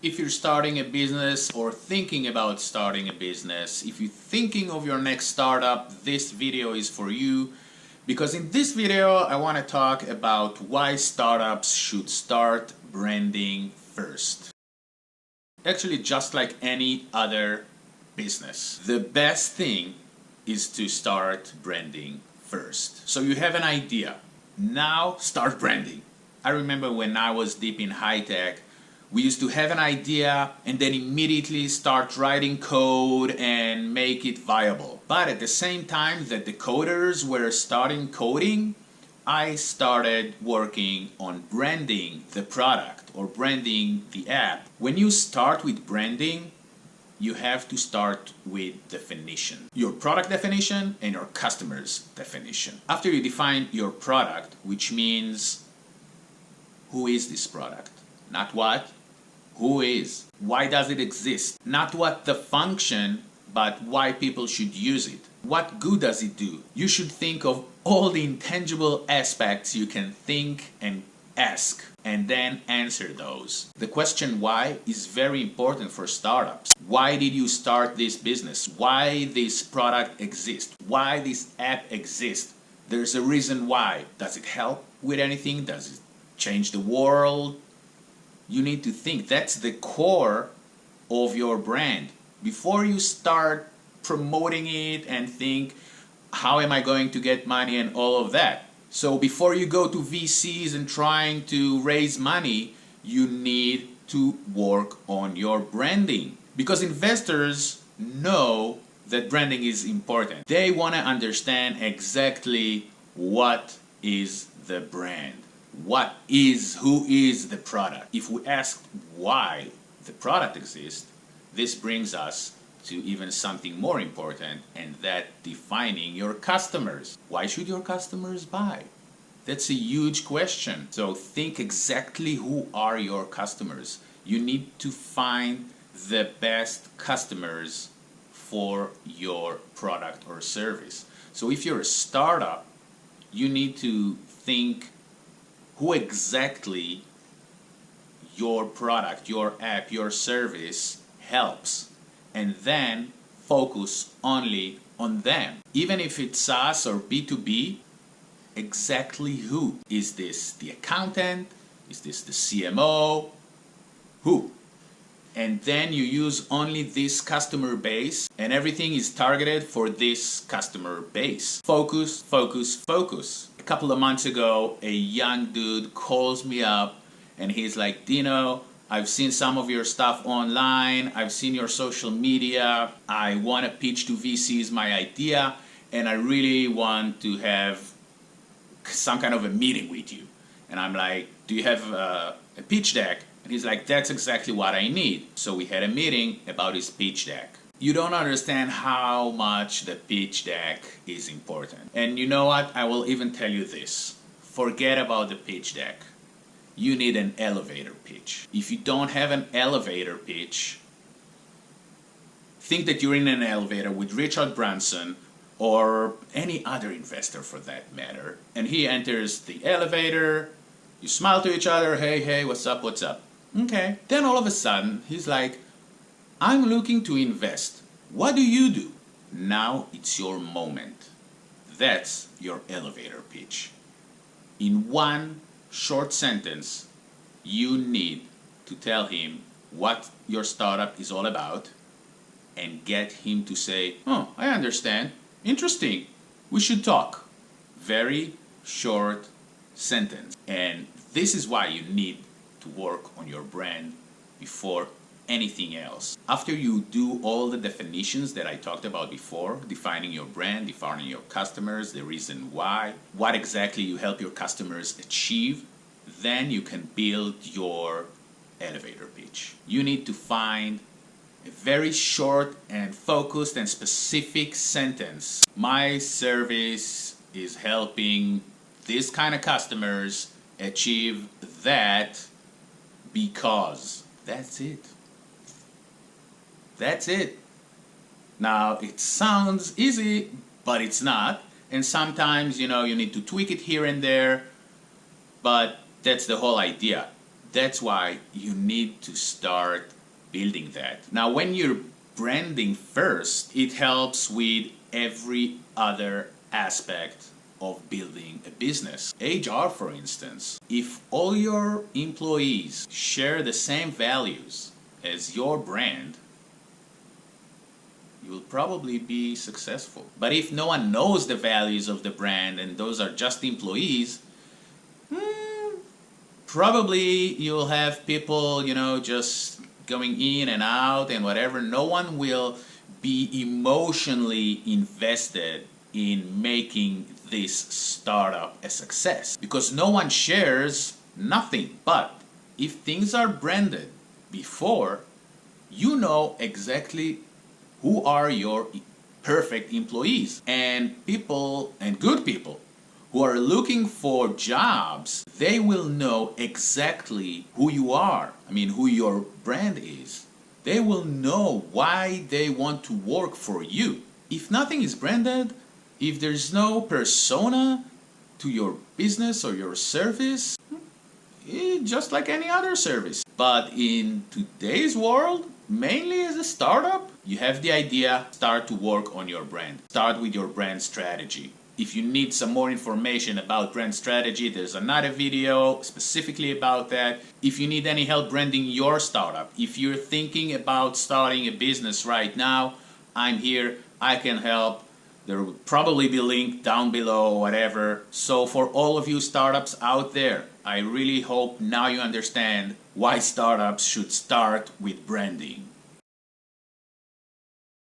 If you're starting a business or thinking about starting a business, if you're thinking of your next startup, this video is for you. Because in this video, I want to talk about why startups should start branding first. Actually, just like any other business, the best thing is to start branding first. So you have an idea. Now start branding. I remember when I was deep in high tech, we used to have an idea and then immediately start writing code and make it viable. But at the same time that the coders were starting coding, I started working on branding the product or branding the app. When you start with branding, you have to start with definition. Your product definition and your customer's definition. After you define your product, which means who is this product? Not what, who is? Why does it exist? Not what the function, but why people should use it. What good does it do? You should think of all the intangible aspects you can think and ask, and then answer those. The question why is very important for startups. Why did you start this business? Why this product exists? Why this app exists? There's a reason why. Does it help with anything? Does it change the world? You need to think. That's the core of your brand. Before you start promoting it and think, how am I going to get money and all of that? So before you go to VCs and trying to raise money, you need to work on your branding. Because investors know that branding is important. They want to understand exactly what is the brand. Who is the product? If we ask why the product exists, this brings us to even something more important, and that defining your customers. Why should your customers buy? That's a huge question. So think exactly who are your customers. You need to find the best customers for your product or service. So if you're a startup, you need to think who exactly your product, your app, your service helps, and then focus only on them. Even if it's SaaS or B2B, exactly who? Is this the accountant? Is this the CMO? Who? And then you use only this customer base, and everything is targeted for this customer base. Focus, focus, focus. A couple of months ago, a young dude calls me up and he's like, Dino, I've seen some of your stuff online, I've seen your social media, I want to pitch to VCs my idea, and I really want to have some kind of a meeting with you. And I'm like, do you have a pitch deck? And he's like, that's exactly what I need. So we had a meeting about his pitch deck. You don't understand how much the pitch deck is important. And you know what? I will even tell you this. Forget about the pitch deck. You need an elevator pitch. If you don't have an elevator pitch, think that you're in an elevator with Richard Branson or any other investor for that matter. And he enters the elevator, you smile to each other, hey, what's up, what's up? Okay. Then all of a sudden, he's like, I'm looking to invest. What do you do? Now it's your moment. That's your elevator pitch. In one short sentence, you need to tell him what your startup is all about and get him to say, oh, I understand. Interesting. We should talk. Very short sentence. And this is why you need to work on your brand before anything else. After you do all the definitions that I talked about before, defining your brand, defining your customers, the reason why, what exactly you help your customers achieve, then you can build your elevator pitch. You need to find a very short and focused and specific sentence. My service is helping this kind of customers achieve that because. That's it. That's it. Now, it sounds easy, but it's not. And sometimes, you need to tweak it here and there, but that's the whole idea. That's why you need to start building that. Now, when you're branding first, it helps with every other aspect of building a business. HR, for instance, if all your employees share the same values as your brand, you will probably be successful. But if no one knows the values of the brand and those are just employees, probably you'll have people, just going in and out and whatever. No one will be emotionally invested in making this startup a success because no one shares nothing. But if things are branded before, you know exactly who are your perfect employees, and people, and good people who are looking for jobs, they will know exactly who you are. Who your brand is. They will know why they want to work for you. If nothing is branded, if there's no persona to your business or your service, it's just like any other service. But in today's world, mainly as a startup, you have the idea, start to work on your brand. Start with your brand strategy. If you need some more information about brand strategy, there's another video specifically about that. If you need any help branding your startup, if you're thinking about starting a business right now, I'm here, I can help. There will probably be a link down below or whatever. So for all of you startups out there, I really hope now you understand why startups should start with branding.